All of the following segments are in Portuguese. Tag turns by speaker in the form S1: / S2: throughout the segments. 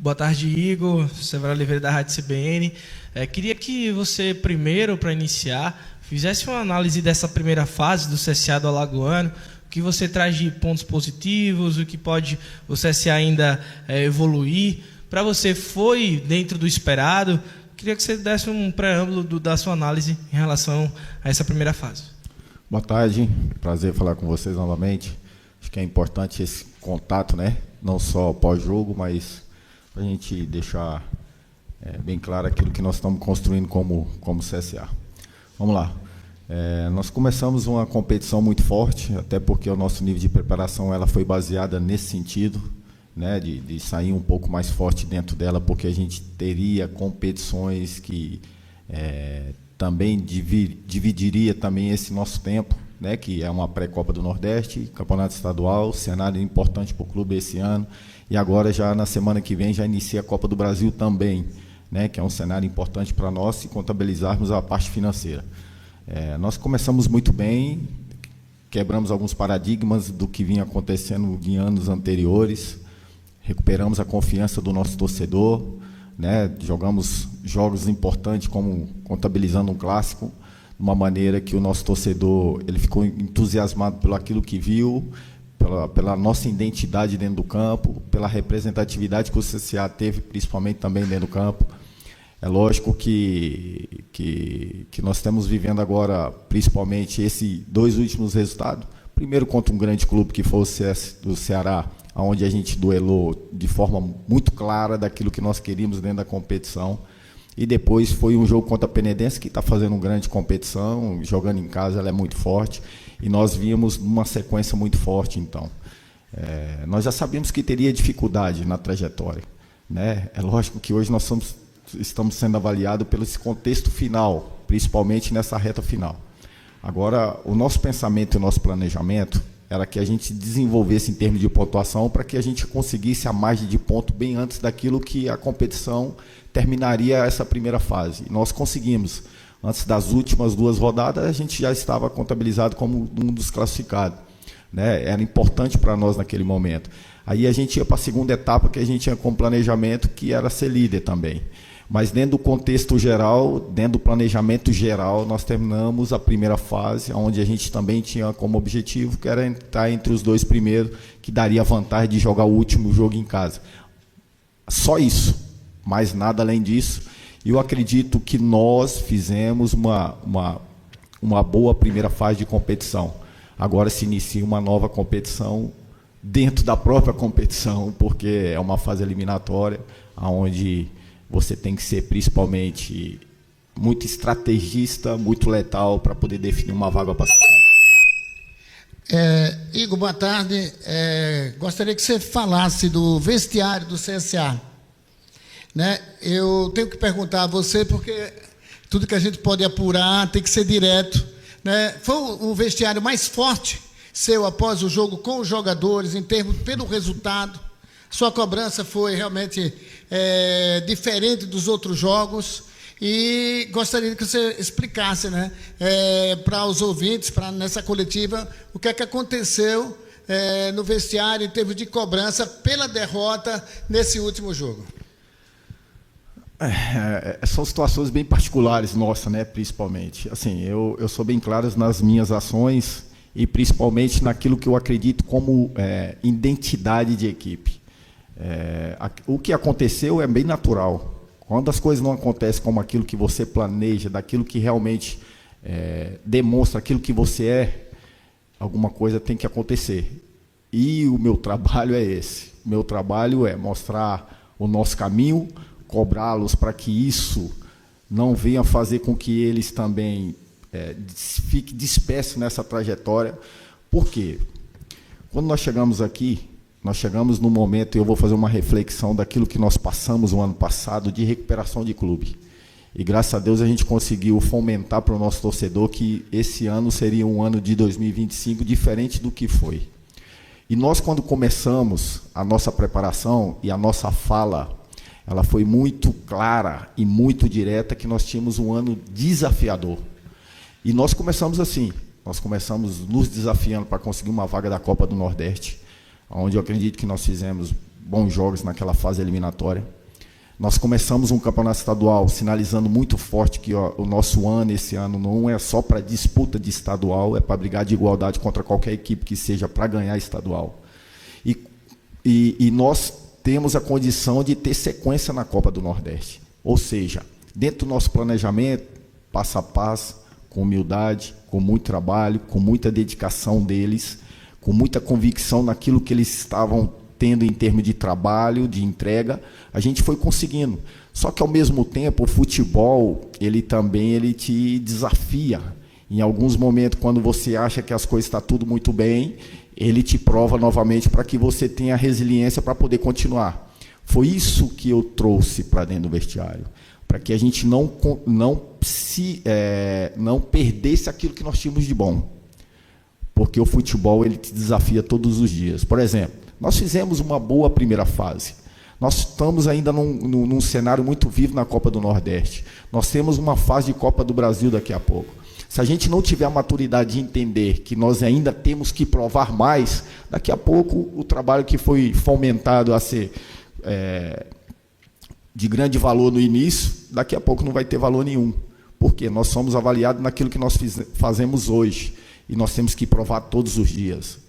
S1: Boa tarde, Igor. Severo Oliveira, da Rádio CBN. Queria que você, primeiro, para iniciar, fizesse uma análise dessa primeira fase do CSA do Alagoano, o que você traz de pontos positivos, o que pode o CSA ainda evoluir. Para você, foi dentro do esperado? Queria que você desse um preâmbulo da sua análise em relação a essa primeira fase.
S2: Boa tarde, prazer falar com vocês novamente. Acho que é importante esse contato, né? Não só pós-jogo, mas para a gente deixar bem claro aquilo que nós estamos construindo como CSA. Vamos lá. Nós começamos uma competição muito forte, até porque o nosso nível de preparação ela foi baseada nesse sentido, né, de sair um pouco mais forte dentro dela, porque a gente teria competições que também dividiria também esse nosso tempo, né, que é uma pré-Copa do Nordeste, Campeonato Estadual, cenário importante para o clube esse ano, e agora já na semana que vem já inicia a Copa do Brasil também, né, que é um cenário importante para nós se contabilizarmos a parte financeira. Nós começamos muito bem, quebramos alguns paradigmas do que vinha acontecendo em anos anteriores, recuperamos a confiança do nosso torcedor, né, jogamos jogos importantes como contabilizando um clássico, de uma maneira que o nosso torcedor ele ficou entusiasmado pelo aquilo que viu, pela nossa identidade dentro do campo, pela representatividade que o CSA teve, principalmente também dentro do campo. É lógico que nós estamos vivendo agora, principalmente, esses 2 últimos resultados. Primeiro contra um grande clube que foi o CS do Ceará, onde a gente duelou de forma muito clara daquilo que nós queríamos dentro da competição. E depois foi um jogo contra a Penedense, que está fazendo uma grande competição, jogando em casa, ela é muito forte. E nós vimos uma sequência muito forte, então. Nós já sabíamos que teria dificuldade na trajetória, né? É lógico que hoje nós estamos sendo avaliados pelo esse contexto final, principalmente nessa reta final. Agora, o nosso pensamento e o nosso planejamento era que a gente desenvolvesse em termos de pontuação para que a gente conseguisse a margem de ponto bem antes daquilo que a competição terminaria essa primeira fase. E nós conseguimos. Antes das últimas 2 rodadas, a gente já estava contabilizado como um dos classificados, né? Era importante para nós naquele momento. Aí a gente ia para a segunda etapa, que a gente tinha como planejamento, que era ser líder também. Mas dentro do contexto geral, dentro do planejamento geral, nós terminamos a primeira fase, onde a gente também tinha como objetivo, que era entrar entre os 2 primeiros, que daria a vantagem de jogar o último jogo em casa. Só isso, mais nada além disso. E eu acredito que nós fizemos uma boa primeira fase de competição. Agora se inicia uma nova competição dentro da própria competição, porque é uma fase eliminatória, onde você tem que ser principalmente muito estrategista, muito letal para poder definir uma vaga para
S3: Igor, boa tarde. Gostaria que você falasse do vestiário do CSA. Né? Eu tenho que perguntar a você, porque tudo que a gente pode apurar tem que ser direto. Né? Foi o vestiário mais forte seu após o jogo com os jogadores, em termos pelo resultado. Sua cobrança foi realmente diferente dos outros jogos e gostaria que você explicasse, né, para os ouvintes, nessa coletiva, o que é que aconteceu no vestiário em termos de cobrança pela derrota nesse último jogo.
S2: São situações bem particulares nossas, né, principalmente. Assim, eu sou bem claro nas minhas ações e principalmente naquilo que eu acredito como identidade de equipe. O que aconteceu é bem natural. Quando as coisas não acontecem como aquilo que você planeja, daquilo que realmente demonstra aquilo que você é, alguma coisa tem que acontecer. E o meu trabalho é esse. O meu trabalho é mostrar o nosso caminho, cobrá-los para que isso não venha fazer com que eles também fiquem dispersos nessa trajetória. Por quê? Quando nós chegamos aqui, nós chegamos no momento, e eu vou fazer uma reflexão daquilo que nós passamos o ano passado de recuperação de clube. E graças a Deus a gente conseguiu fomentar para o nosso torcedor que esse ano seria um ano de 2025 diferente do que foi. E nós, quando começamos a nossa preparação e a nossa fala, ela foi muito clara e muito direta que nós tínhamos um ano desafiador. E nós começamos assim, nós começamos nos desafiando para conseguir uma vaga da Copa do Nordeste, onde eu acredito que nós fizemos bons jogos naquela fase eliminatória. Nós começamos um campeonato estadual sinalizando muito forte que o nosso ano, esse ano, não é só para disputa de estadual, é para brigar de igualdade contra qualquer equipe que seja para ganhar estadual. E nós temos a condição de ter sequência na Copa do Nordeste. Ou seja, dentro do nosso planejamento, passo a passo, com humildade, com muito trabalho, com muita dedicação deles, com muita convicção naquilo que eles estavam tendo em termos de trabalho, de entrega, a gente foi conseguindo. Só que, ao mesmo tempo, o futebol, ele te desafia. Em alguns momentos, quando você acha que as coisas estão tudo muito bem, ele te prova novamente para que você tenha resiliência para poder continuar. Foi isso que eu trouxe para dentro do vestiário, para que a gente não perdesse aquilo que nós tínhamos de bom. Porque o futebol, ele te desafia todos os dias. Por exemplo, nós fizemos uma boa primeira fase. Nós estamos ainda num cenário muito vivo na Copa do Nordeste. Nós temos uma fase de Copa do Brasil daqui a pouco. Se a gente não tiver a maturidade de entender que nós ainda temos que provar mais, daqui a pouco o trabalho que foi fomentado a ser de grande valor no início, daqui a pouco não vai ter valor nenhum. Porque nós somos avaliados naquilo que nós fazemos hoje. E nós temos que provar todos os dias.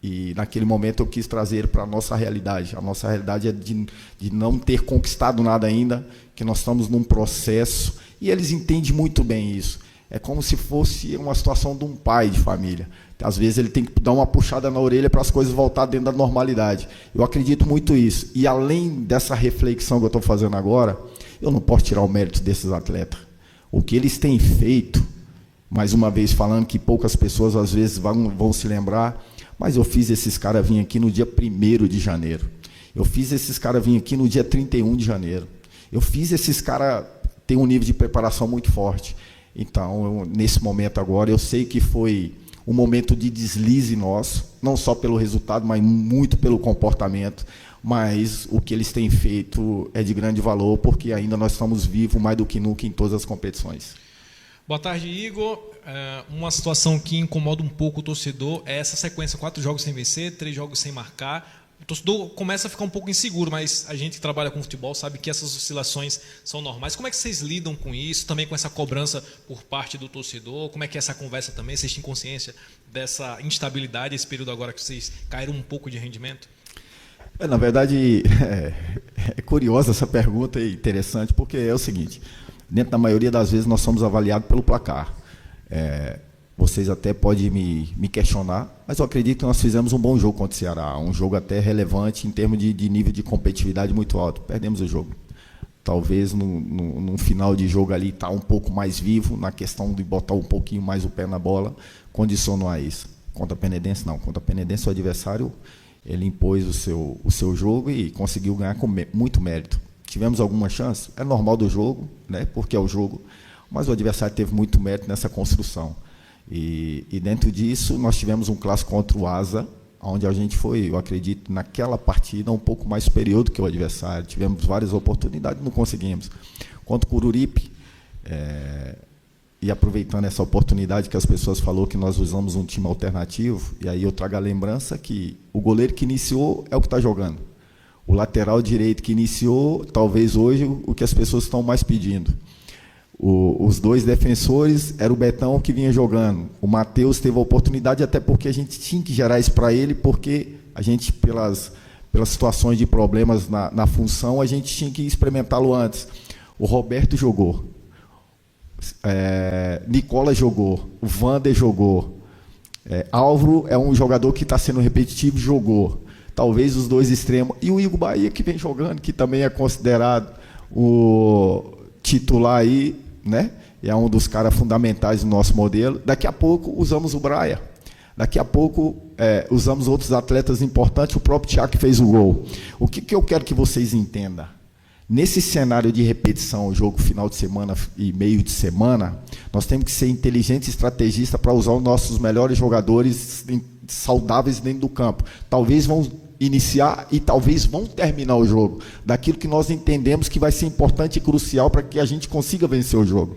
S2: E naquele momento eu quis trazer para a nossa realidade. A nossa realidade é de não ter conquistado nada ainda, que nós estamos num processo, e eles entendem muito bem isso. É como se fosse uma situação de um pai de família. Às vezes ele tem que dar uma puxada na orelha para as coisas voltar dentro da normalidade. Eu acredito muito nisso. E além dessa reflexão que eu estou fazendo agora, eu não posso tirar o mérito desses atletas. O que eles têm feito, mais uma vez falando que poucas pessoas às vezes vão se lembrar, mas eu fiz esses caras vir aqui no dia 1º de janeiro. Eu fiz esses caras vir aqui no dia 31 de janeiro. Eu fiz esses caras ter um nível de preparação muito forte. Então, nesse momento agora, eu sei que foi um momento de deslize nosso, não só pelo resultado, mas muito pelo comportamento. Mas o que eles têm feito é de grande valor, porque ainda nós estamos vivos mais do que nunca em todas as competições.
S4: Boa tarde, Igor. Uma situação que incomoda um pouco o torcedor é essa sequência, 4 jogos sem vencer, 3 jogos sem marcar. O torcedor começa a ficar um pouco inseguro, mas a gente que trabalha com futebol sabe que essas oscilações são normais. Como é que vocês lidam com isso, também com essa cobrança por parte do torcedor? Como é que é essa conversa também? Vocês têm consciência dessa instabilidade, esse período agora que vocês caíram um pouco de rendimento?
S2: Na verdade, é curiosa essa pergunta e interessante, porque é o seguinte, dentro da maioria das vezes nós somos avaliados pelo placar. Vocês até podem me questionar, mas eu acredito que nós fizemos um bom jogo contra o Ceará, um jogo até relevante em termos de nível de competitividade muito alto. Perdemos o jogo. Talvez no final de jogo ali está um pouco mais vivo, na questão de botar um pouquinho mais o pé na bola, condicionou a isso. Contra a Penedense, não. Contra a Penedense, o adversário, ele impôs o seu jogo e conseguiu ganhar com muito mérito. Tivemos alguma chance? É normal do jogo, né? Porque é o jogo, mas o adversário teve muito mérito nessa construção. E dentro disso, nós tivemos um clássico contra o Asa, onde a gente foi, eu acredito, naquela partida um pouco mais superior do que o adversário. Tivemos várias oportunidades, não conseguimos. Contra o Coruripe, e aproveitando essa oportunidade que as pessoas falaram que nós usamos um time alternativo, e aí eu trago a lembrança que o goleiro que iniciou é o que está jogando. O lateral direito que iniciou, talvez hoje, o que as pessoas estão mais pedindo. Os 2 defensores, era o Betão que vinha jogando. O Matheus teve a oportunidade, até porque a gente tinha que gerar isso para ele, porque a gente, pelas situações de problemas na função, a gente tinha que experimentá-lo antes. O Roberto jogou. Nicola jogou. O Vander jogou. Álvaro é um jogador que está sendo repetitivo, jogou. Talvez os 2 extremos. E o Igor Bahia, que vem jogando, que também é considerado o titular aí, né? É um dos caras fundamentais do nosso modelo. Daqui a pouco usamos o Braia. Daqui a pouco usamos outros atletas importantes. O próprio Thiago que fez o gol. O que eu quero que vocês entendam? Nesse cenário de repetição, jogo final de semana e meio de semana, nós temos que ser inteligentes e estrategistas para usar os nossos melhores jogadores saudáveis dentro do campo. Talvez vão iniciar e talvez vão terminar o jogo, daquilo que nós entendemos que vai ser importante e crucial para que a gente consiga vencer o jogo.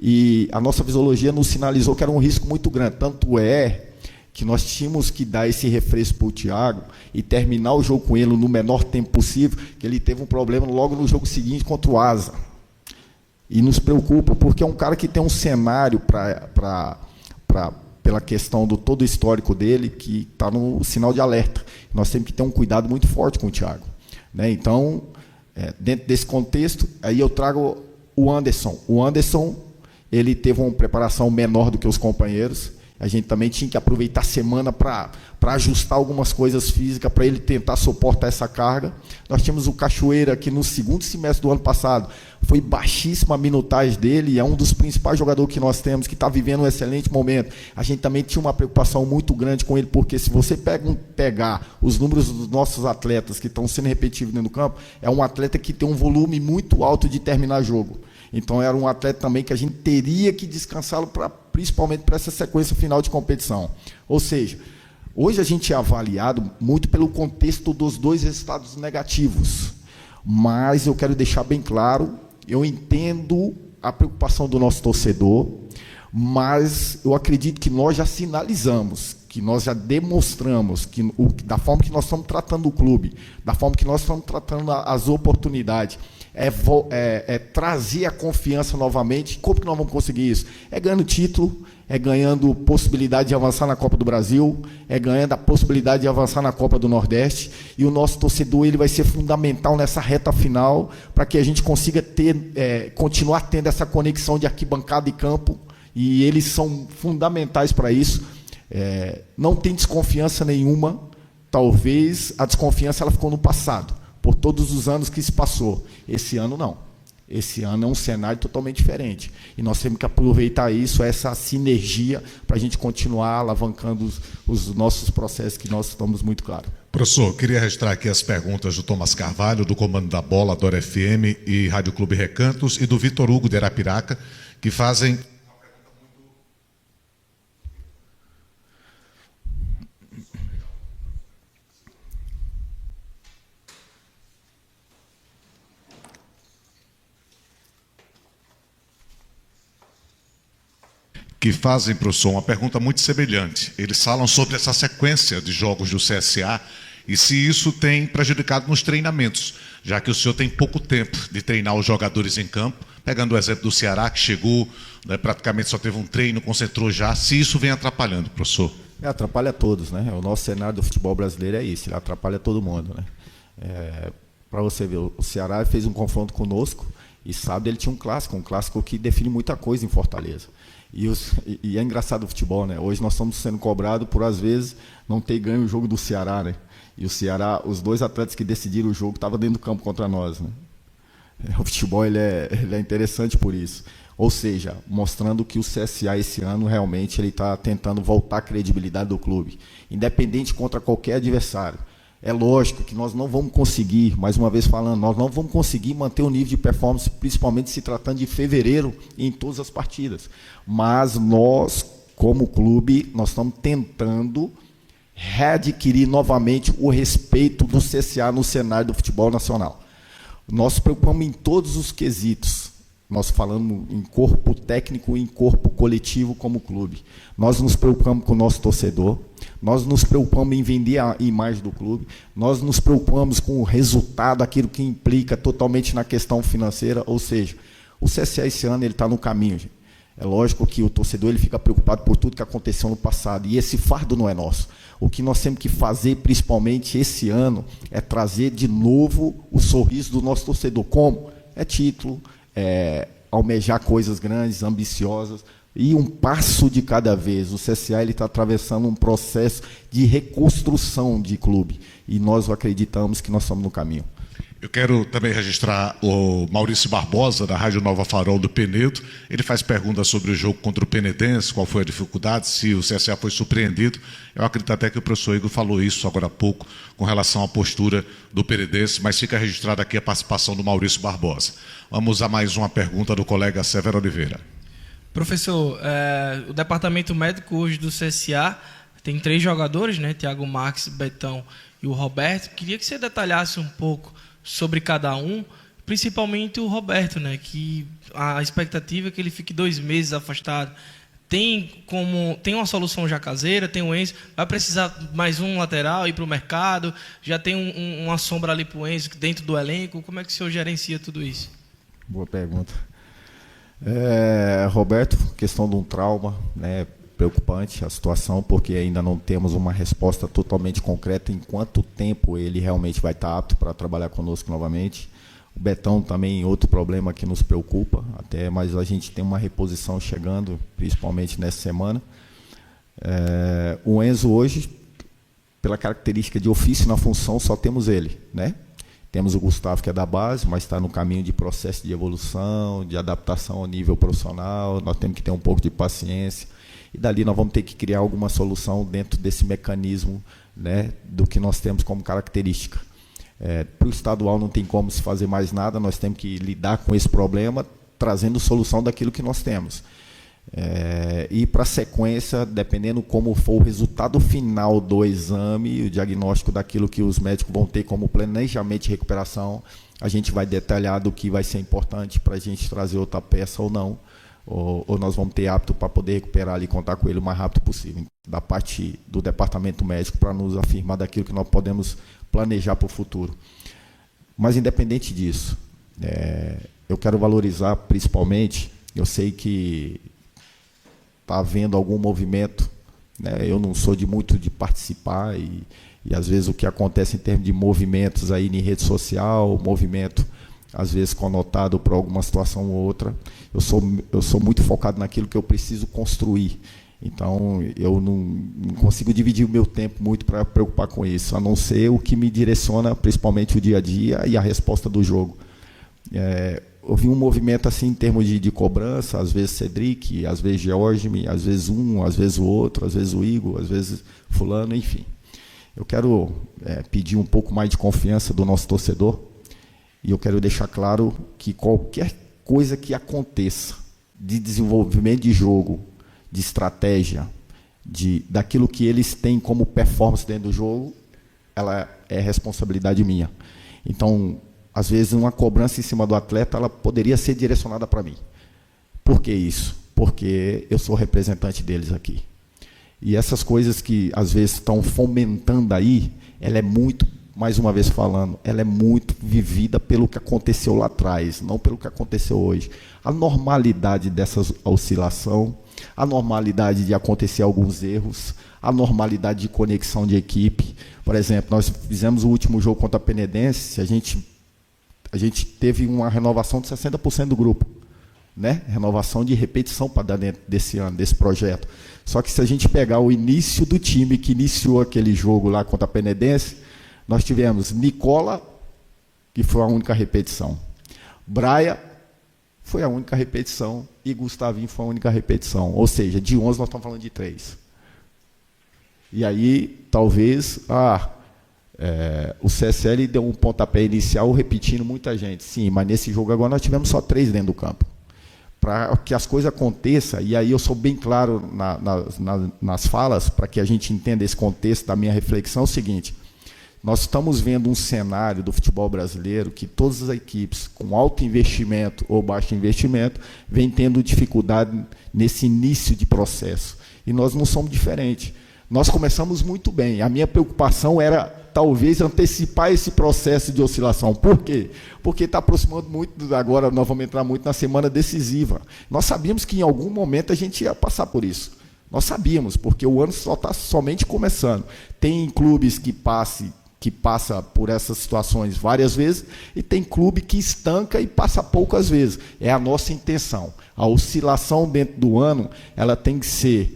S2: E a nossa fisiologia nos sinalizou que era um risco muito grande, tanto é que nós tínhamos que dar esse refresco para o Thiago e terminar o jogo com ele no menor tempo possível, que ele teve um problema logo no jogo seguinte contra o Asa. E nos preocupa, porque é um cara que tem um cenário pela questão do todo o histórico dele, que está no sinal de alerta. Nós temos que ter um cuidado muito forte com o Thiago. Né? Então, dentro desse contexto, aí eu trago o Anderson. O Anderson, ele teve uma preparação menor do que os companheiros. A gente também tinha que aproveitar a semana para ajustar algumas coisas físicas, para ele tentar suportar essa carga. Nós tínhamos o Cachoeira, que no segundo semestre do ano passado foi baixíssima a minutagem dele, é um dos principais jogadores que nós temos, que está vivendo um excelente momento. A gente também tinha uma preocupação muito grande com ele, porque se você pegar os números dos nossos atletas que estão sendo repetidos dentro do campo, é um atleta que tem um volume muito alto de terminar jogo. Então, era um atleta também que a gente teria que descansá-lo, principalmente para essa sequência final de competição. Ou seja, hoje a gente é avaliado muito pelo contexto dos dois resultados negativos. Mas eu quero deixar bem claro, eu entendo a preocupação do nosso torcedor, mas eu acredito que nós já sinalizamos, que nós já demonstramos que da forma que nós estamos tratando o clube, da forma que nós estamos tratando as oportunidades, trazer a confiança novamente. Como que nós vamos conseguir isso? É ganhando título, é ganhando possibilidade de avançar na Copa do Brasil, é ganhando a possibilidade de avançar na Copa do Nordeste, e o nosso torcedor ele vai ser fundamental nessa reta final para que a gente consiga continuar tendo essa conexão de arquibancada e campo, e eles são fundamentais para isso. Não tem desconfiança nenhuma, talvez a desconfiança ela ficou no passado, por todos os anos que se passou. Esse ano não. Esse ano é um cenário totalmente diferente. E nós temos que aproveitar isso, essa sinergia, para a gente continuar alavancando os nossos processos, que nós estamos muito claros.
S5: Professor, queria registrar aqui as perguntas do Thomas Carvalho, do Comando da Bola, Dora FM e Rádio Clube Recantos, e do Vitor Hugo de Arapiraca, que fazem... professor, uma pergunta muito semelhante. Eles falam sobre essa sequência de jogos do CSA e se isso tem prejudicado nos treinamentos, já que o senhor tem pouco tempo de treinar os jogadores em campo, pegando o exemplo do Ceará, que chegou, praticamente só teve um treino, concentrou já, se isso vem atrapalhando, professor?
S2: Atrapalha todos, né? O nosso cenário do futebol brasileiro é isso, ele atrapalha todo mundo, né? Para você ver, o Ceará fez um confronto conosco e sábado ele tinha um clássico que define muita coisa em Fortaleza. E é engraçado o futebol, né? Hoje nós estamos sendo cobrados por, às vezes, não ter ganho o jogo do Ceará, né? E o Ceará, os dois atletas que decidiram o jogo estavam dentro do campo contra nós, né? O futebol ele é interessante por isso. Ou seja, mostrando que o CSA esse ano realmente ele está tentando voltar a credibilidade do clube, independente contra qualquer adversário. É lógico que nós não vamos conseguir, mais uma vez falando, nós não vamos conseguir manter o nível de performance, principalmente se tratando de fevereiro, em todas as partidas. Mas nós, como clube, nós estamos tentando readquirir novamente o respeito do CSA no cenário do futebol nacional. Nós nos preocupamos em todos os quesitos. Nós falamos em corpo técnico e em corpo coletivo como clube. Nós nos preocupamos com o nosso torcedor, nós nos preocupamos em vender a imagem do clube, nós nos preocupamos com o resultado, aquilo que implica totalmente na questão financeira, ou seja, o CSA esse ano está no caminho. Gente. É lógico que o torcedor ele fica preocupado por tudo que aconteceu no passado, e esse fardo não é nosso. O que nós temos que fazer, principalmente esse ano, é trazer de novo o sorriso do nosso torcedor. Como? É título, almejar coisas grandes, ambiciosas, e um passo de cada vez. O CSA está atravessando um processo de reconstrução de clube, e nós acreditamos que nós estamos no caminho.
S5: Eu quero também registrar o Maurício Barbosa, da Rádio Nova Farol do Penedo. Ele faz perguntas sobre o jogo contra o Penedense, qual foi a dificuldade, se o CSA foi surpreendido. Eu acredito até que o professor Igor falou isso agora há pouco, com relação à postura do Penedense, mas fica registrada aqui a participação do Maurício Barbosa. Vamos a mais uma pergunta do colega Severo Oliveira.
S1: Professor, o departamento médico hoje do CSA tem 3 jogadores, né? Thiago Marques, Betão e o Roberto. Queria que você detalhasse um pouco sobre cada um, principalmente o Roberto, né? Que a expectativa é que ele fique 2 meses afastado. tem uma solução já caseira, tem o Enzo, vai precisar mais um lateral, ir para o mercado, já tem uma sombra ali para o Enzo dentro do elenco, como é que o senhor gerencia tudo isso?
S2: Boa pergunta. Roberto, questão de um trauma, né, preocupante a situação, porque ainda não temos uma resposta totalmente concreta em quanto tempo ele realmente vai estar apto para trabalhar conosco novamente. O Betão também, outro problema que nos preocupa, mas a gente tem uma reposição chegando, principalmente nessa semana. O Enzo hoje, pela característica de ofício na função, só temos ele, né? Temos o Gustavo, que é da base, mas está no caminho de processo de evolução, de adaptação ao nível profissional, nós temos que ter um pouco de paciência, e dali nós vamos ter que criar alguma solução dentro desse mecanismo, né, do que nós temos como característica. Para o estadual não tem como se fazer mais nada, nós temos que lidar com esse problema, trazendo solução daquilo que nós temos. E para a sequência, dependendo como for o resultado final do exame, o diagnóstico daquilo que os médicos vão ter como planejamento de recuperação, a gente vai detalhar do que vai ser importante para a gente trazer outra peça ou não, ou nós vamos ter apto para poder recuperar ali e contar com ele o mais rápido possível, da parte do departamento médico, para nos afirmar daquilo que nós podemos planejar para o futuro. Mas, independente disso, eu quero valorizar principalmente, eu sei que está havendo algum movimento, né? Eu não sou muito de participar e às vezes o que acontece em termos de movimentos aí em rede social, movimento às vezes conotado por alguma situação ou outra, eu sou muito focado naquilo que eu preciso construir. Então, eu não consigo dividir o meu tempo muito para preocupar com isso, a não ser o que me direciona, principalmente o dia a dia e a resposta do jogo. Eu vi um movimento assim em termos de cobrança, às vezes Cedric, às vezes George, às vezes um, às vezes o outro, às vezes o Igor, às vezes fulano, enfim. Eu quero pedir um pouco mais de confiança do nosso torcedor, e eu quero deixar claro que qualquer coisa que aconteça de desenvolvimento de jogo, de estratégia, daquilo que eles têm como performance dentro do jogo, ela é responsabilidade minha. Então, às vezes, uma cobrança em cima do atleta, ela poderia ser direcionada para mim. Por que isso? Porque eu sou representante deles aqui. E essas coisas que, às vezes, estão fomentando aí, ela é muito, mais uma vez falando, ela é muito vivida pelo que aconteceu lá atrás, não pelo que aconteceu hoje. A normalidade dessa oscilação, a normalidade de acontecer alguns erros, a normalidade de conexão de equipe. Por exemplo, nós fizemos o último jogo contra a Penedense, a gente teve uma renovação de 60% do grupo, né? Renovação de repetição para dar dentro desse ano, desse projeto. Só que se a gente pegar o início do time que iniciou aquele jogo lá contra a Penedense, nós tivemos Nicola, que foi a única repetição. Braia foi a única repetição e Gustavinho foi a única repetição. Ou seja, de 11 nós estamos falando de 3. E aí, talvez, o CSL deu um pontapé inicial repetindo muita gente. Sim, mas nesse jogo agora nós tivemos só 3 dentro do campo. Para que as coisas aconteçam, e aí eu sou bem claro nas falas, para que a gente entenda esse contexto da minha reflexão, é o seguinte: nós estamos vendo um cenário do futebol brasileiro que todas as equipes com alto investimento ou baixo investimento vêm tendo dificuldade nesse início de processo. E nós não somos diferentes. Nós começamos muito bem. A minha preocupação era, talvez, antecipar esse processo de oscilação. Por quê? Porque está aproximando muito, agora nós vamos entrar muito na semana decisiva. Nós sabíamos que em algum momento a gente ia passar por isso. Nós sabíamos, porque o ano só está somente começando. Tem clubes que passa por essas situações várias vezes, e tem clube que estanca e passa poucas vezes. É a nossa intenção. A oscilação dentro do ano, ela tem que ser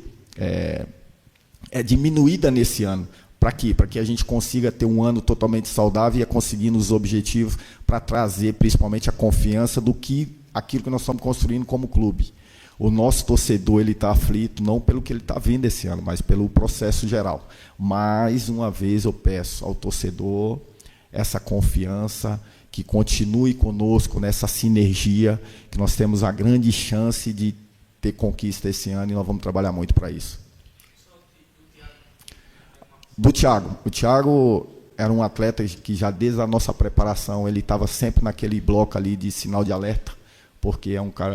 S2: diminuída nesse ano. Para quê? Para que a gente consiga ter um ano totalmente saudável e conseguindo os objetivos para trazer principalmente a confiança aquilo que nós estamos construindo como clube. O nosso torcedor está aflito, não pelo que ele está vendo esse ano, mas pelo processo geral. Mais uma vez eu peço ao torcedor essa confiança, que continue conosco nessa sinergia, que nós temos a grande chance de ter conquista esse ano e nós vamos trabalhar muito para isso. Do Thiago. O Thiago era um atleta que já desde a nossa preparação, ele estava sempre naquele bloco ali de sinal de alerta, porque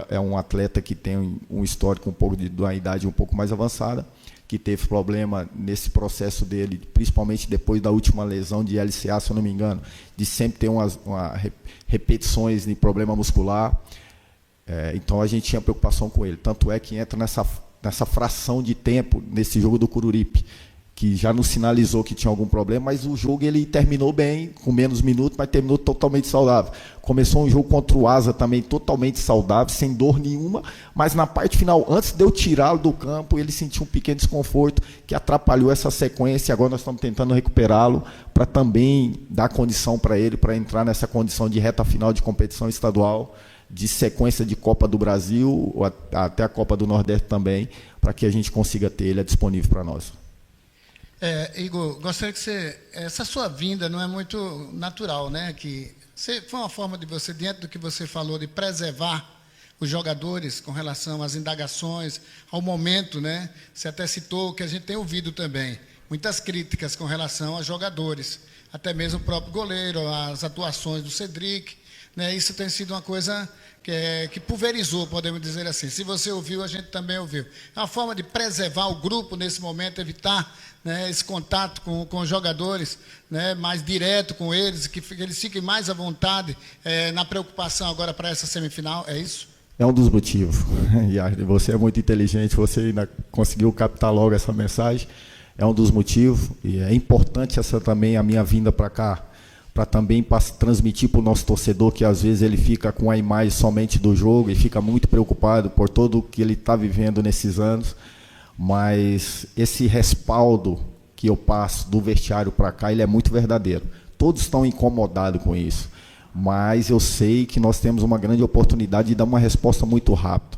S2: é um atleta que tem um histórico um pouco de uma idade um pouco mais avançada, que teve problema nesse processo dele, principalmente depois da última lesão de LCA, se eu não me engano, de sempre ter repetições de problema muscular. Então a gente tinha preocupação com ele. Tanto é que entra nessa fração de tempo, nesse jogo do Coruripe, que já nos sinalizou que tinha algum problema, mas o jogo ele terminou bem, com menos minutos, mas terminou totalmente saudável. Começou um jogo contra o Asa também totalmente saudável, sem dor nenhuma, mas na parte final, antes de eu tirá-lo do campo, ele sentiu um pequeno desconforto que atrapalhou essa sequência, e agora nós estamos tentando recuperá-lo para também dar condição para ele, para entrar nessa condição de reta final de competição estadual, de sequência de Copa do Brasil, ou até a Copa do Nordeste também, para que a gente consiga ter ele disponível para nós.
S3: Igor, gostaria que essa sua vinda não é muito natural, né? Que foi uma forma de você, diante do que você falou, de preservar os jogadores com relação às indagações, ao momento, né? Você até citou que a gente tem ouvido também muitas críticas com relação aos jogadores, até mesmo o próprio goleiro, as atuações do Cedric, né? Isso tem sido uma coisa que pulverizou, podemos dizer assim. Se você ouviu, a gente também ouviu. É uma forma de preservar o grupo nesse momento, evitar, né, esse contato com os jogadores, né, mais direto com eles, que eles fiquem mais à vontade na preocupação agora para essa semifinal, é isso?
S2: É um dos motivos. E você é muito inteligente, você ainda conseguiu captar logo essa mensagem. É um dos motivos, e é importante essa também a minha vinda para cá, para também transmitir para o nosso torcedor, que às vezes ele fica com a imagem somente do jogo e fica muito preocupado por tudo o que ele está vivendo nesses anos, mas esse respaldo que eu passo do vestiário para cá, ele é muito verdadeiro. Todos estão incomodados com isso, mas eu sei que nós temos uma grande oportunidade de dar uma resposta muito rápida,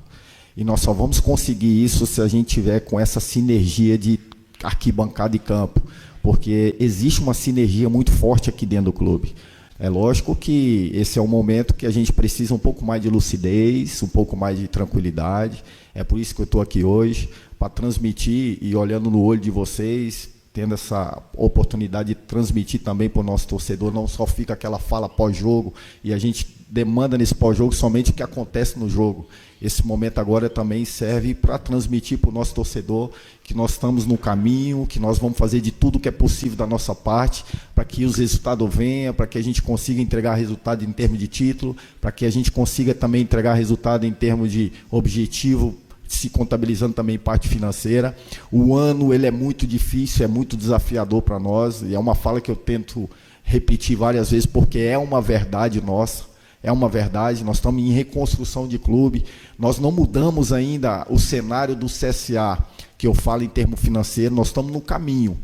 S2: e nós só vamos conseguir isso se a gente tiver com essa sinergia de arquibancada e campo, porque existe uma sinergia muito forte aqui dentro do clube. É lógico que esse é um momento que a gente precisa um pouco mais de lucidez, um pouco mais de tranquilidade. É por isso que eu estou aqui hoje, para transmitir e olhando no olho de vocês, tendo essa oportunidade de transmitir também para o nosso torcedor, não só fica aquela fala pós-jogo, e a gente demanda nesse pós-jogo somente o que acontece no jogo. Esse momento agora também serve para transmitir para o nosso torcedor que nós estamos no caminho, que nós vamos fazer de tudo que é possível da nossa parte, para que os resultados venham, para que a gente consiga entregar resultado em termos de título, para que a gente consiga também entregar resultado em termos de objetivo, se contabilizando também parte financeira. O ano ele é muito difícil, é muito desafiador para nós, e é uma fala que eu tento repetir várias vezes, porque é uma verdade nossa. É uma verdade, nós estamos em reconstrução de clube, nós não mudamos ainda o cenário do CSA, que eu falo em termos financeiros, nós estamos no caminho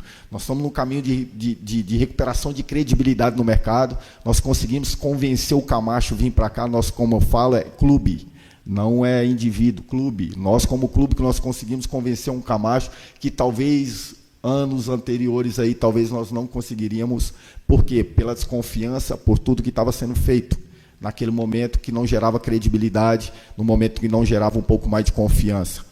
S2: de recuperação de credibilidade no mercado, nós conseguimos convencer o Camacho a vir para cá, nós, como eu falo, é clube, não é indivíduo, clube. Nós, como clube, que nós conseguimos convencer um Camacho que talvez anos anteriores aí, talvez nós não conseguiríamos, por quê? Pela desconfiança, por tudo que estava sendo feito. Naquele momento que não gerava credibilidade, no momento que não gerava um pouco mais de confiança.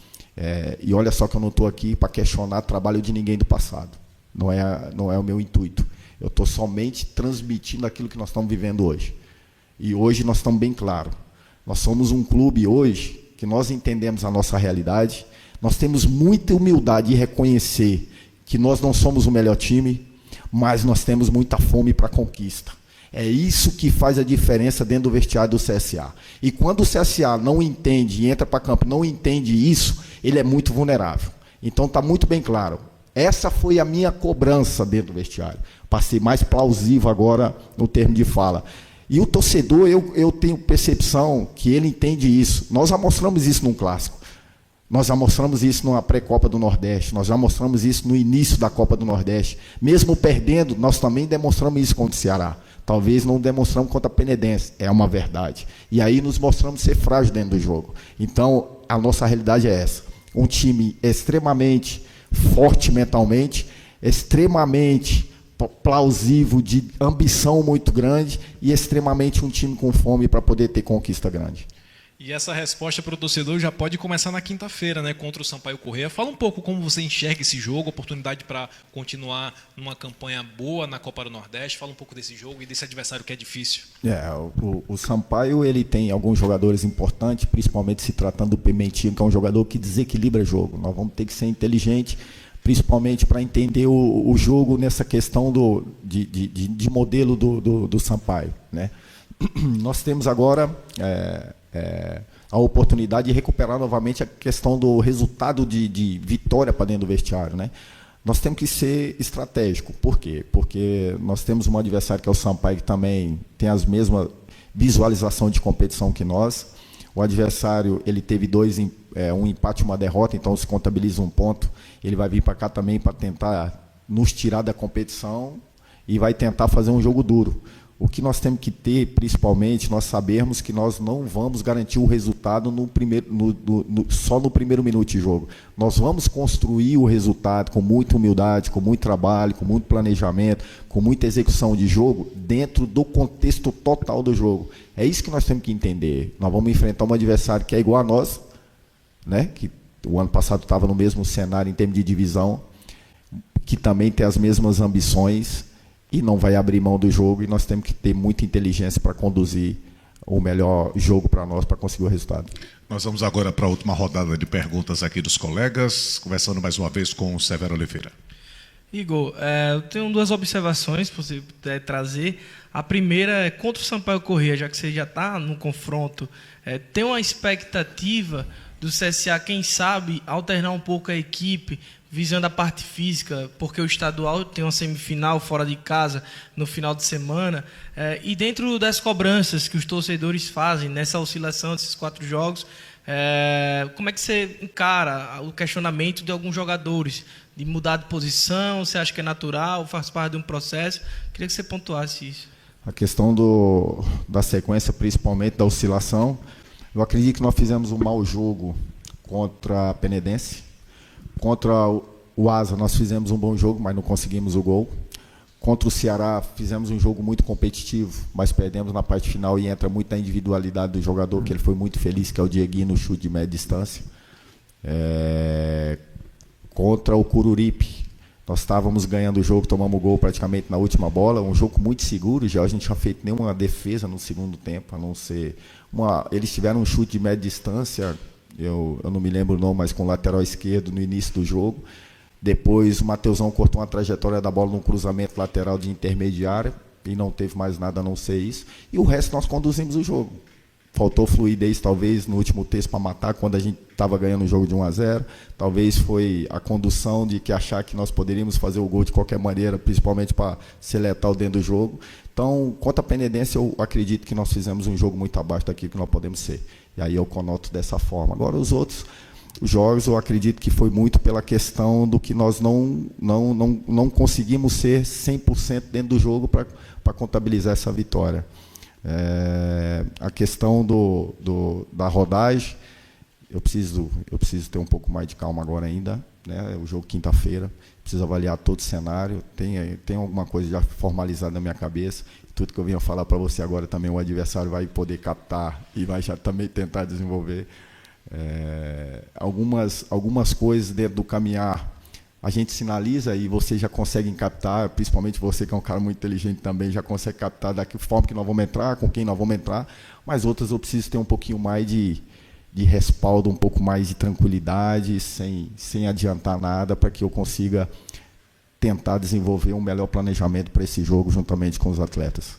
S2: E olha só que eu não estou aqui para questionar o trabalho de ninguém do passado. Não é o meu intuito. Eu estou somente transmitindo aquilo que nós estamos vivendo hoje. E hoje nós estamos bem claros. Nós somos um clube hoje que nós entendemos a nossa realidade, nós temos muita humildade de reconhecer que nós não somos o melhor time, mas nós temos muita fome para a conquista. É isso que faz a diferença dentro do vestiário do CSA. E quando o CSA não entende e entra para campo, não entende isso, ele é muito vulnerável. Então está muito bem claro. Essa foi a minha cobrança dentro do vestiário. Para ser mais plausível agora no termo de fala. E o torcedor, eu tenho percepção que ele entende isso. Nós já mostramos isso num clássico. Nós já mostramos isso numa pré-Copa do Nordeste. Nós já mostramos isso no início da Copa do Nordeste. Mesmo perdendo, nós também demonstramos isso contra o Ceará. Talvez não demonstramos contra a Penedense, é uma verdade. E aí nos mostramos ser frágeis dentro do jogo. Então, a nossa realidade é essa. Um time extremamente forte mentalmente, extremamente plausível, de ambição muito grande e extremamente um time com fome para poder ter conquista grande.
S4: E essa resposta para o torcedor já pode começar na quinta-feira, né, contra o Sampaio Corrêa. Fala um pouco como você enxerga esse jogo, oportunidade para continuar numa campanha boa na Copa do Nordeste. Fala um pouco desse jogo e desse adversário que é difícil.
S2: O Sampaio, ele tem alguns jogadores importantes, principalmente se tratando do Pimentinho, que é um jogador que desequilibra o jogo. Nós vamos ter que ser inteligentes, principalmente para entender o jogo nessa questão de modelo do Sampaio, né? Nós temos agora a oportunidade de recuperar novamente a questão do resultado de vitória para dentro do vestiário, né? Nós temos que ser estratégico. Por quê? Porque nós temos um adversário que é o Sampaio, que também tem as mesmas visualização de competição que nós. O adversário, ele teve um empate e uma derrota, então se contabiliza um ponto. Ele vai vir para cá também para tentar nos tirar da competição e vai tentar fazer um jogo duro. O que nós temos que ter, principalmente, nós sabemos que nós não vamos garantir o resultado só no primeiro minuto de jogo. Nós vamos construir o resultado com muita humildade, com muito trabalho, com muito planejamento, com muita execução de jogo, dentro do contexto total do jogo. É isso que nós temos que entender. Nós vamos enfrentar um adversário que é igual a nós, né? Que o ano passado estava no mesmo cenário em termos de divisão, que também tem as mesmas ambições, e não vai abrir mão do jogo, e nós temos que ter muita inteligência para conduzir o melhor jogo para nós, para conseguir o resultado.
S5: Nós vamos agora para a última rodada de perguntas aqui dos colegas, conversando mais uma vez com o Severo Oliveira.
S1: Igor, eu tenho duas observações para você trazer. A primeira é contra o Sampaio Corrêa, já que você já está no confronto. Tem uma expectativa do CSA, quem sabe, alternar um pouco a equipe, visando a parte física, porque o estadual tem uma semifinal fora de casa no final de semana, e dentro das cobranças que os torcedores fazem nessa oscilação desses 4 jogos, como é que você encara o questionamento de alguns jogadores, de mudar de posição? Você acha que é natural, faz parte de um processo? Queria que você pontuasse isso.
S2: A questão da sequência, principalmente da oscilação, eu acredito que nós fizemos um mau jogo contra a Penedense. Contra o Asa nós fizemos um bom jogo, mas não conseguimos o gol. Contra o Ceará fizemos um jogo muito competitivo, mas perdemos na parte final, e entra muito a individualidade do jogador, que ele foi muito feliz, que é o Dieguinho no chute de média distância. Contra o Cururipe, nós estávamos ganhando o jogo, tomamos o gol praticamente na última bola, um jogo muito seguro, já a gente não tinha feito nenhuma defesa no segundo tempo, a não ser eles tiveram um chute de média distância, eu não me lembro o nome, mas com o lateral esquerdo no início do jogo. Depois o Mateusão cortou uma trajetória da bola num cruzamento lateral de intermediária e não teve mais nada a não ser isso. E o resto nós conduzimos o jogo. Faltou fluidez, talvez, no último terço para matar, quando a gente estava ganhando o jogo de 1-0. Talvez foi a condução de que achar que nós poderíamos fazer o gol de qualquer maneira, principalmente para ser letal dentro do jogo. Então, contra a Penedense, eu acredito que nós fizemos um jogo muito abaixo daquilo que nós podemos ser. E aí eu conoto dessa forma. Agora, os outros jogos, eu acredito que foi muito pela questão do que nós não conseguimos ser 100% dentro do jogo para contabilizar essa vitória. A questão da rodagem, eu preciso ter um pouco mais de calma agora ainda, né? O jogo quinta-feira, preciso avaliar todo o cenário, tem alguma coisa já formalizada na minha cabeça. Tudo que eu vinha falar para você agora também, o adversário vai poder captar e vai já também tentar desenvolver. Algumas coisas dentro do caminhar a gente sinaliza e você já consegue captar, principalmente você que é um cara muito inteligente também, já consegue captar da que forma que nós vamos entrar, com quem nós vamos entrar, mas outras eu preciso ter um pouquinho mais de respaldo, um pouco mais de tranquilidade, sem adiantar nada, para que eu consiga tentar desenvolver um melhor planejamento para esse jogo juntamente com os atletas.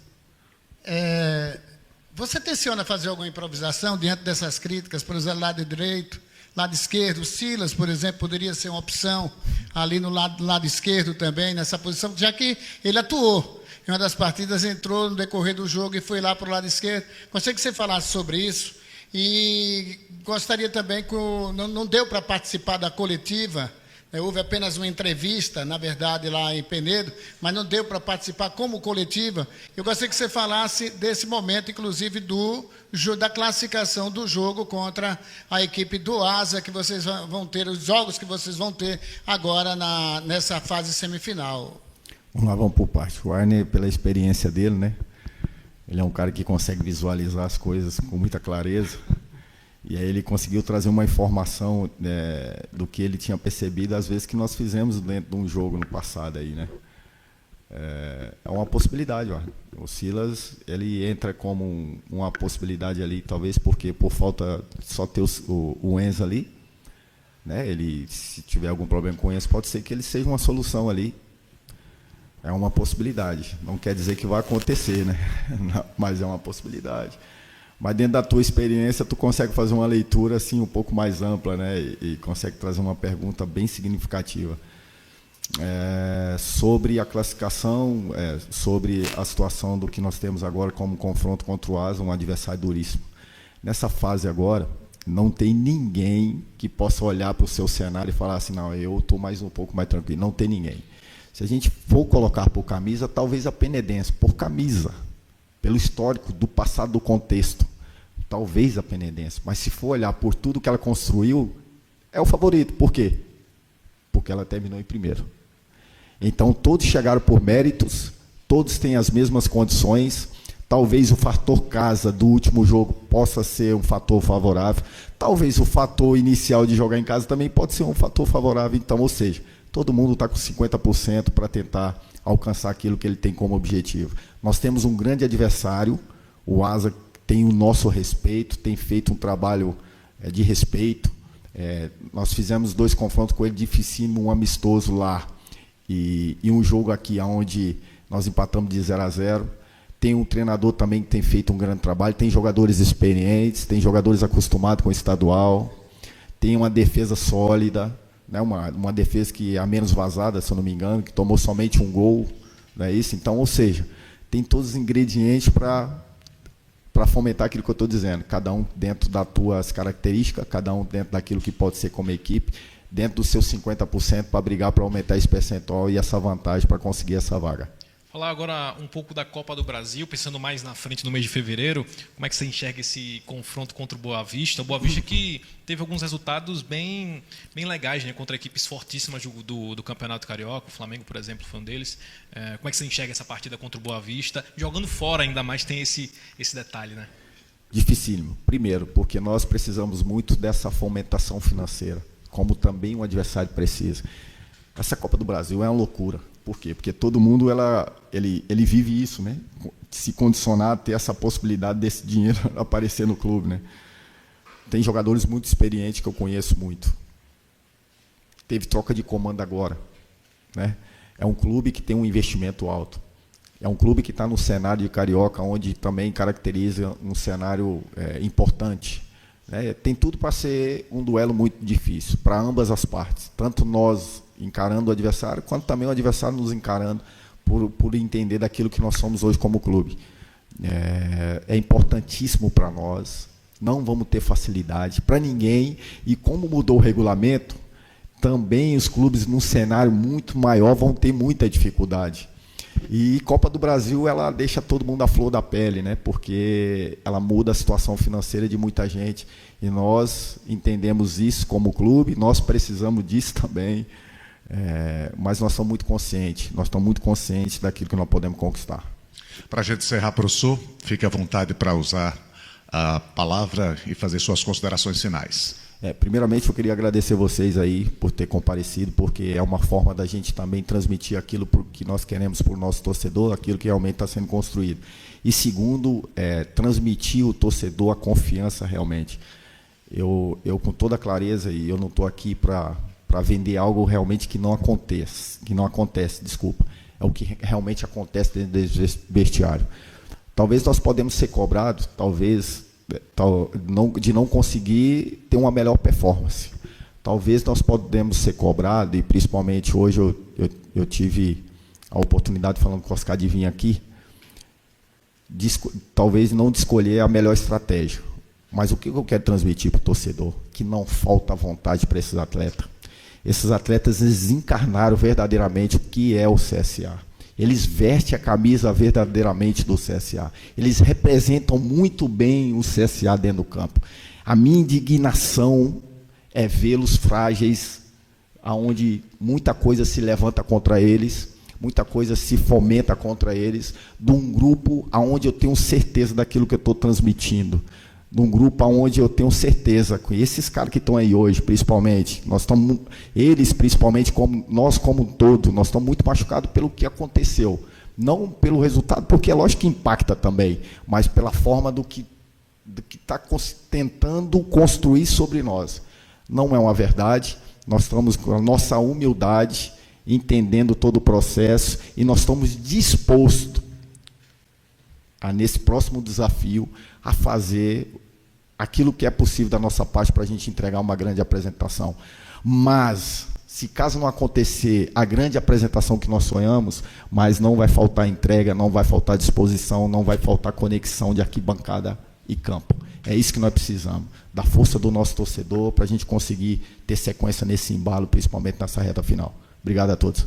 S3: Você tenciona fazer alguma improvisação diante dessas críticas, por exemplo, lado direito, lado esquerdo? O Silas, por exemplo, poderia ser uma opção ali no lado esquerdo também, nessa posição, já que ele atuou em uma das partidas, entrou no decorrer do jogo e foi lá para o lado esquerdo. Gostaria que você falasse sobre isso. E gostaria também que não deu para participar da coletiva, né? Houve apenas uma entrevista, na verdade, lá em Penedo, mas não deu para participar como coletiva. Eu gostaria que você falasse desse momento, inclusive, da classificação do jogo contra a equipe do Asa, que vocês vão ter, os jogos que vocês vão ter agora nessa fase semifinal.
S2: Vamos lá, vamos por parte. O Arne, pela experiência dele, né? Ele é um cara que consegue visualizar as coisas com muita clareza. E aí ele conseguiu trazer uma informação do que ele tinha percebido, às vezes, que nós fizemos dentro de um jogo no passado aí, né? É uma possibilidade, ó. O Silas, ele entra como uma possibilidade ali, talvez porque por falta só ter o Enzo ali, né? Ele, se tiver algum problema com o Enzo, pode ser que ele seja uma solução ali. É uma possibilidade. Não quer dizer que vai acontecer, né? Não, mas é uma possibilidade. Mas dentro da tua experiência, tu consegue fazer uma leitura assim um pouco mais ampla, né? E consegue trazer uma pergunta bem significativa. Sobre a classificação, sobre a situação do que nós temos agora como confronto contra o Asa, um adversário duríssimo. Nessa fase agora, não tem ninguém que possa olhar para o seu cenário e falar assim, não, eu estou um pouco mais tranquilo. Não tem ninguém. Se a gente for colocar por camisa, talvez a Penedense, por camisa, pelo histórico do passado, do contexto, talvez a Penedense. Mas se for olhar por tudo que ela construiu, é o favorito. Por quê? Porque ela terminou em primeiro. Então, todos chegaram por méritos, todos têm as mesmas condições. Talvez o fator casa do último jogo possa ser um fator favorável. Talvez o fator inicial de jogar em casa também pode ser um fator favorável. Então, ou seja, todo mundo está com 50% para tentar alcançar aquilo que ele tem como objetivo. Nós temos um grande adversário, o Asa tem o nosso respeito, tem feito um trabalho de respeito. Nós fizemos 2 confrontos com ele, dificílimo, um amistoso lá e um jogo aqui onde nós empatamos de 0-0. Tem um treinador também que tem feito um grande trabalho, tem jogadores experientes, tem jogadores acostumados com o estadual, tem uma defesa sólida, né? Uma defesa que é a menos vazada, se eu não me engano, que tomou somente um gol, não é isso? Então, ou seja, tem todos os ingredientes para fomentar aquilo que eu estou dizendo, cada um dentro das tuas características, cada um dentro daquilo que pode ser como equipe, dentro dos seus 50% para brigar para aumentar esse percentual e essa vantagem para conseguir essa vaga.
S4: Falar agora um pouco da Copa do Brasil, pensando mais na frente no mês de fevereiro, como é que você enxerga esse confronto contra o Boa Vista? O Boa Vista que teve alguns resultados bem legais, né, contra equipes fortíssimas do Campeonato Carioca, o Flamengo, por exemplo, foi um deles. Como é que você enxerga essa partida contra o Boa Vista? Jogando fora ainda mais tem esse detalhe, né?
S2: Dificílimo. Primeiro, porque nós precisamos muito dessa fomentação financeira, como também o adversário precisa. Essa Copa do Brasil é uma loucura. Por quê? Porque todo mundo ele vive isso, né? Se condicionar a ter essa possibilidade desse dinheiro aparecer no clube, né? Tem jogadores muito experientes que eu conheço muito. Teve troca de comando agora, né? É um clube que tem um investimento alto. É um clube que está no cenário de Carioca, onde também caracteriza um cenário importante. Né? Tem tudo para ser um duelo muito difícil, para ambas as partes. Tanto nós encarando o adversário, quanto também o adversário nos encarando por entender daquilo que nós somos hoje como clube. É importantíssimo para nós, não vamos ter facilidade para ninguém, e como mudou o regulamento, também os clubes num cenário muito maior vão ter muita dificuldade. E Copa do Brasil, ela deixa todo mundo à flor da pele, né? Porque ela muda a situação financeira de muita gente, e nós entendemos isso como clube, nós precisamos disso também. Mas nós estamos muito conscientes daquilo que nós podemos conquistar.
S5: Para a gente encerrar, professor, fique à vontade para usar a palavra e fazer suas considerações finais.
S2: Primeiramente, eu queria agradecer vocês aí por ter comparecido, porque é uma forma da gente também transmitir aquilo que nós queremos para o nosso torcedor, aquilo que realmente está sendo construído. E segundo, transmitir ao torcedor a confiança realmente. Eu com toda clareza, e eu não estou aqui para vender algo realmente que não acontece, desculpa. É o que realmente acontece dentro desse vestiário. Talvez nós podemos ser cobrados, de não conseguir ter uma melhor performance. Talvez nós podemos ser cobrados, e principalmente hoje eu tive a oportunidade, falando com o Oscar de vir aqui, talvez não de escolher a melhor estratégia. Mas o que eu quero transmitir para o torcedor? Que não falta vontade para esses atletas. Esses atletas, eles encarnaram verdadeiramente o que é o CSA. Eles vestem a camisa verdadeiramente do CSA. Eles representam muito bem o CSA dentro do campo. A minha indignação é vê-los frágeis, onde muita coisa se levanta contra eles, muita coisa se fomenta contra eles, de um grupo onde eu tenho certeza daquilo que eu estou transmitindo, de um grupo onde eu tenho certeza que esses caras que estão aí hoje, principalmente, eles principalmente, como um todo, nós estamos muito machucados pelo que aconteceu. Não pelo resultado, porque é lógico que impacta também, mas pela forma do que está tentando construir sobre nós. Não é uma verdade, nós estamos com a nossa humildade, entendendo todo o processo, e nós estamos dispostos nesse próximo desafio, a fazer aquilo que é possível da nossa parte para a gente entregar uma grande apresentação. Mas, se caso não acontecer a grande apresentação que nós sonhamos, mas não vai faltar entrega, não vai faltar disposição, não vai faltar conexão de arquibancada e campo. É isso que nós precisamos, da força do nosso torcedor, para a gente conseguir ter sequência nesse embalo, principalmente nessa reta final. Obrigado a todos.